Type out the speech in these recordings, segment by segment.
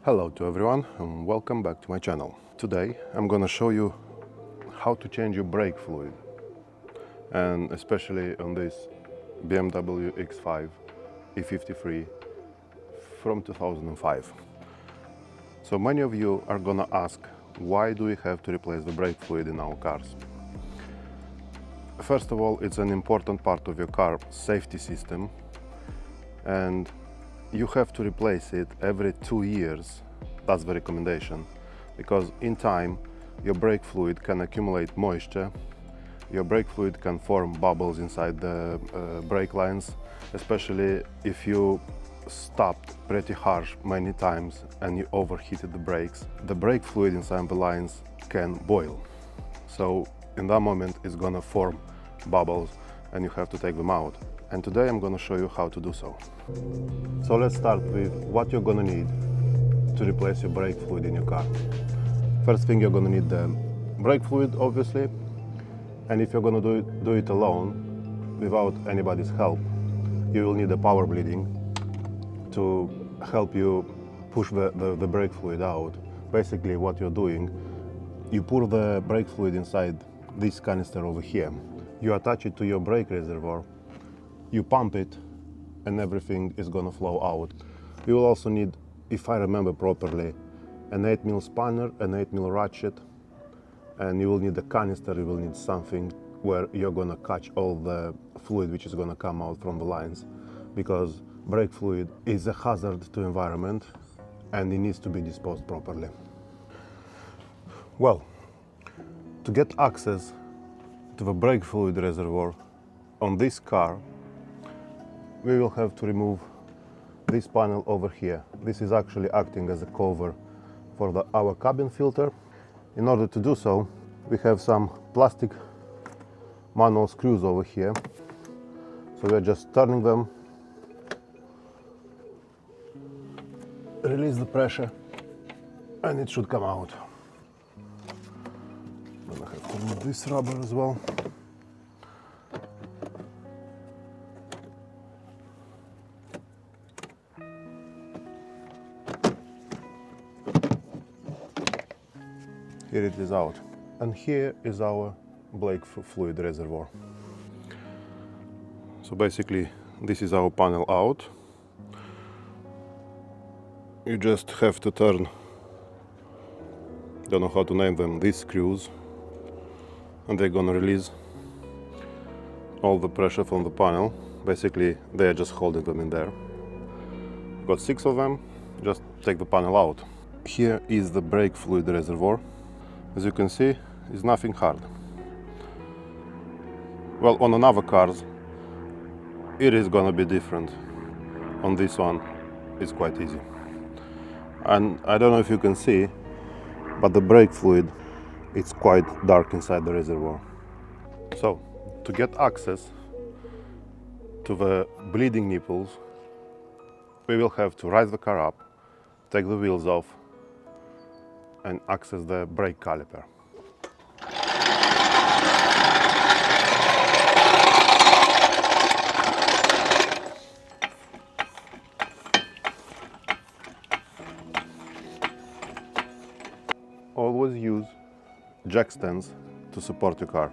Hello to everyone and welcome back to my channel. Today I'm gonna show you how to change your brake fluid, and especially on this BMW X5 E53 from 2005. So many of you are gonna ask, why do we have to replace the brake fluid in our cars? First of all, it's an important part of your car safety system, and you have to replace it every 2 years. That's the recommendation, because in time your brake fluid can accumulate moisture, your brake fluid can form bubbles inside the brake lines, especially if you stopped pretty harsh many times and you overheated the brakes. The brake fluid inside the lines can boil, so in that moment it's gonna form bubbles and you have to take them out. And today I'm gonna show you how to do so. So let's start with what you're gonna need to replace your brake fluid in your car. First thing, you're gonna need the brake fluid, obviously, and if you're gonna do it alone without anybody's help, you will need a power bleeding to help you push the brake fluid out. Basically what you're doing, you pour the brake fluid inside this canister over here, you attach it to your brake reservoir, you pump it, and everything is gonna flow out. You will also need, if I remember properly, an 8mm spanner, an 8mm ratchet, and you will need a canister, you will need something where you're gonna catch all the fluid which is gonna come out from the lines, because brake fluid is a hazard to environment and it needs to be disposed properly. Well, to get access to the brake fluid reservoir on this car, we will have to remove this panel over here. This is actually acting as a cover for our cabin filter. In order to do so, we have some plastic manual screws over here. So we are just turning them, release the pressure, and it should come out. I'm gonna have to remove this rubber as well. Here it is out, and here is our brake fluid reservoir. So basically this is our panel out. You just have to turn, don't know how to name them, these screws, and they're gonna release all the pressure from the panel. Basically they are just holding them in there. Got 6 of them. Just take the panel out. Here is the brake fluid reservoir. As you can see, it's nothing hard. Well, on another cars it is gonna be different. On this one it's quite easy. And I don't know if you can see, but the brake fluid, it's quite dark inside the reservoir. So to get access to the bleeding nipples, we will have to rise the car up, take the wheels off, and access the brake caliper. Always use jack stands to support your car.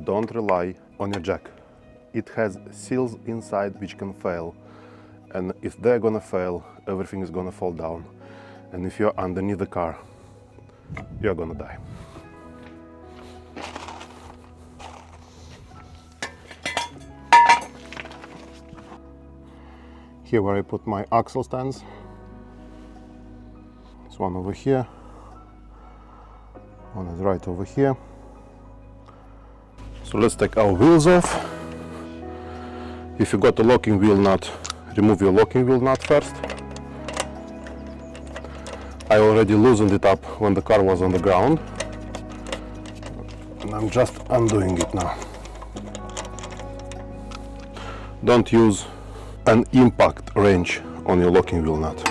Don't rely on your jack. It has seals inside which can fail, and if they're gonna fail, everything is gonna fall down, and if you're underneath the car, you're gonna die. Here where I put my axle stands, there's one over here, one is right over here. So let's take our wheels off. If you got a locking wheel nut, remove your locking wheel nut first. I already loosened it up when the car was on the ground, and I'm just undoing it now. Don't use an impact wrench on your locking wheel nut.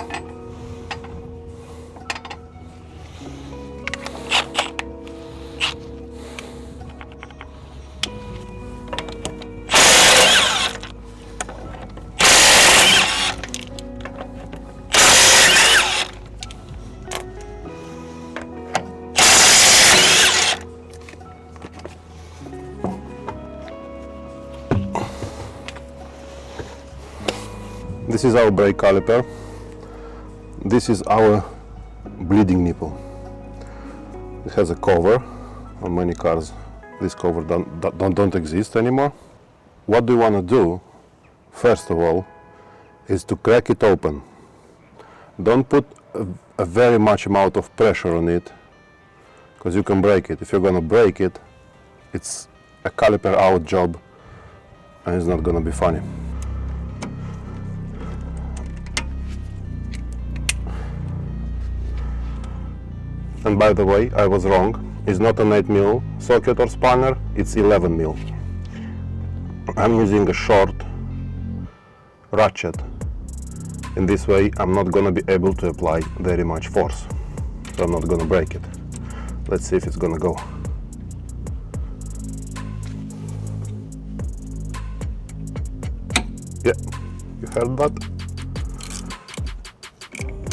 This is our brake caliper. This is our bleeding nipple. It has a cover. On many cars this cover don't exist anymore. What do you want to do first of all is to crack it open. Don't put a very much amount of pressure on it, because you can break it. If you're gonna break it, it's a caliper out job and it's not gonna be funny. And by the way, I was wrong. It's not an 8mm socket or spanner, it's 11mm. I'm using a short ratchet. In this way I'm not gonna be able to apply very much force. So I'm not gonna break it. Let's see if it's gonna go. Yeah, you heard that?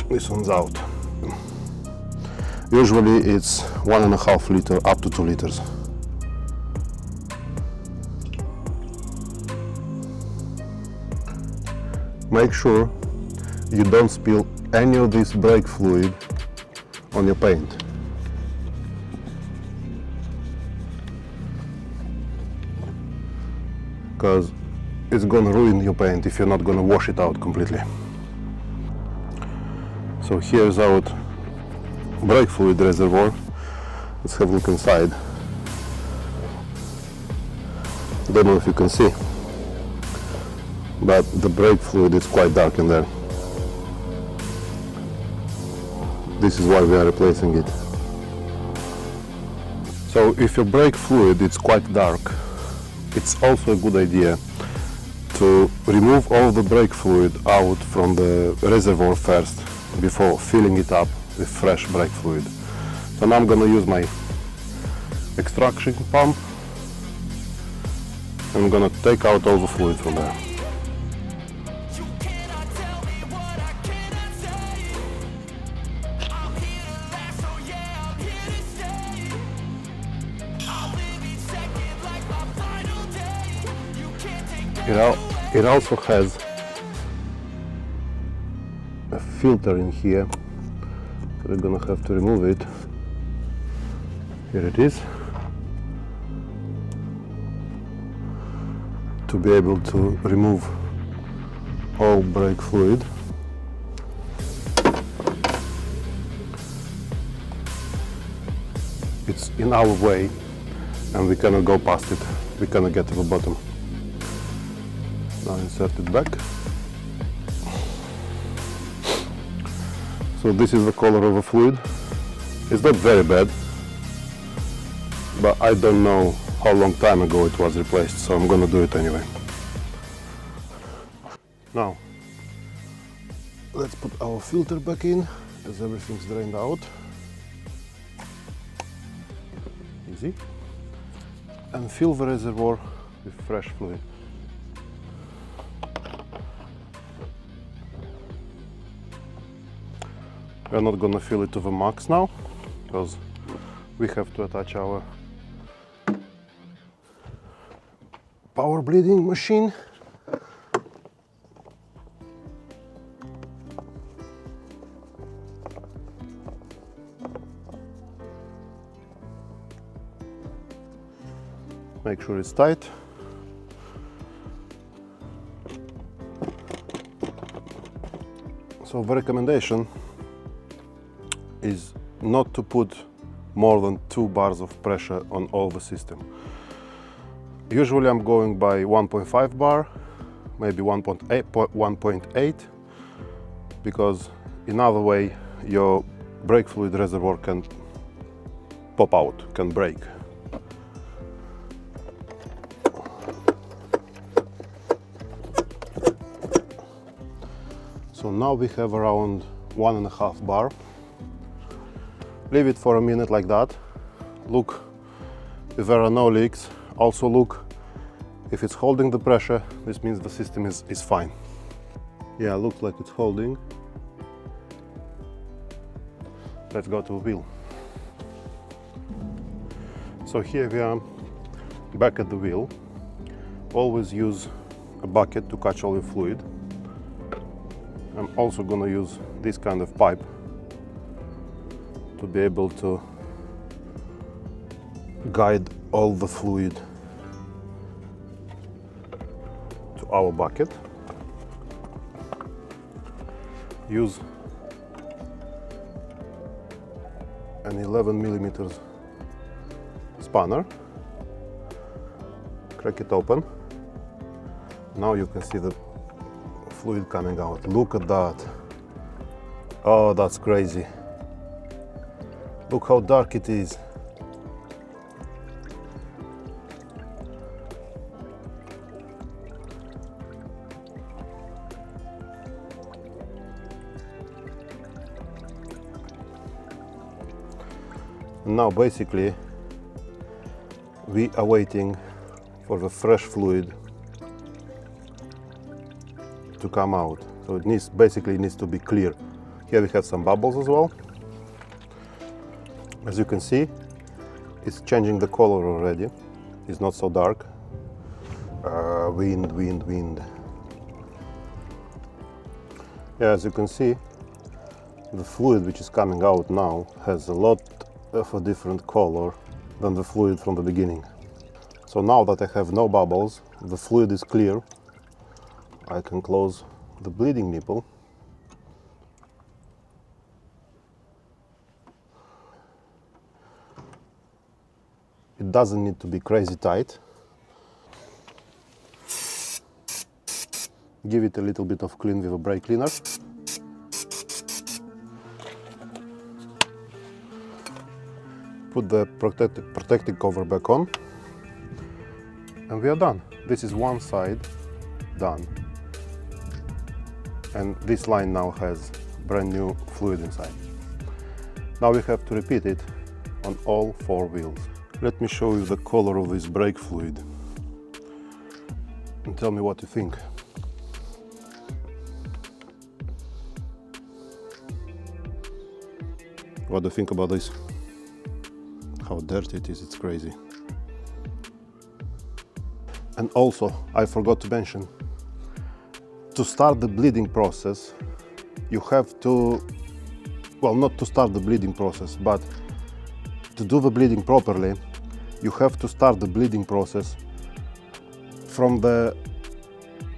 This one's out. Usually it's 1.5 liter up to 2 liters. Make sure you don't spill any of this brake fluid on your paint. Because it's gonna ruin your paint if you're not gonna wash it out completely. So here's our brake fluid reservoir. Let's have a look inside. Don't know if you can see, but the brake fluid is quite dark in there. This is why we are replacing it. So if your brake fluid is quite dark, it's also a good idea to remove all the brake fluid out from the reservoir first before filling it up with fresh brake fluid. So now I'm gonna use my extraction pump. I'm gonna take out all the fluid from there. It also has a filter in here. We're gonna have to remove it. Here it is. To be able to remove all brake fluid. It's in our way and we cannot go past it. We cannot get to the bottom. Now insert it back. So this is the color of the fluid. It's not very bad, but I don't know how long time ago it was replaced, so I'm gonna do it anyway. Now, let's put our filter back in, as everything's drained out. Easy. And fill the reservoir with fresh fluid. We're not gonna fill it to the max now, because we have to attach our power bleeding machine. Make sure it's tight. So the recommendation is not to put more than 2 bars of pressure on all the system. Usually I'm going by 1.5 bar, maybe 1.8, because in other way your brake fluid reservoir can pop out, can break. So now we have around 1.5 bar. Leave it for a minute like that. Look if there are no leaks. Also look if it's holding the pressure. This means the system is fine. Yeah, looks like it's holding. Let's go to the wheel. So here we are back at the wheel. Always use a bucket to catch all your fluid. I'm also gonna use this kind of pipe to be able to guide all the fluid to our bucket. Use an 11mm spanner, crack it open. Now you can see the fluid coming out. Look at that. Oh, that's crazy. Look how dark it is. Now basically we are waiting for the fresh fluid to come out. So it basically needs to be clear. Here we have some bubbles as well. As you can see, it's changing the color already. It's not so dark. Wind. Yeah, as you can see, the fluid which is coming out now has a lot of a different color than the fluid from the beginning. So now that I have no bubbles, the fluid is clear, I can close the bleeding nipple. It doesn't need to be crazy tight. Give it a little bit of clean with a brake cleaner. Put the protective cover back on, and we are done. This is one side done, and this line now has brand new fluid inside. Now we have to repeat it on all 4 wheels. Let me show you the color of this brake fluid and tell me what you think. What do you think about this? How dirty it is, it's crazy. And also, I forgot to mention, to start the bleeding process, you have to, well, not to start the bleeding process, but to do the bleeding properly, you have to start the bleeding process from the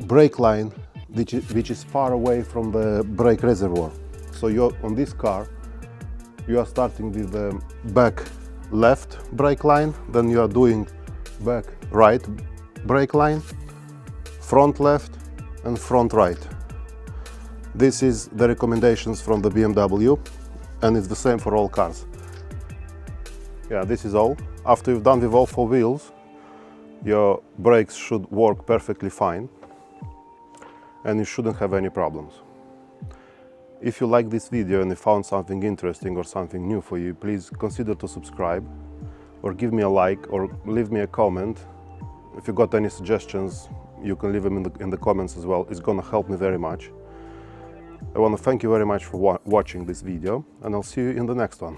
brake line, which is far away from the brake reservoir. So on this car, you are starting with the back left brake line, then you are doing back right brake line, front left and front right. This is the recommendations from the BMW, and it's the same for all cars. Yeah, this is all. After you've done with all 4 wheels, your brakes should work perfectly fine and you shouldn't have any problems. If you like this video and you found something interesting or something new for you, please consider to subscribe or give me a like or leave me a comment. If you got any suggestions, you can leave them in the comments as well. It's gonna help me very much. I want to thank you very much for watching this video, and I'll see you in the next one.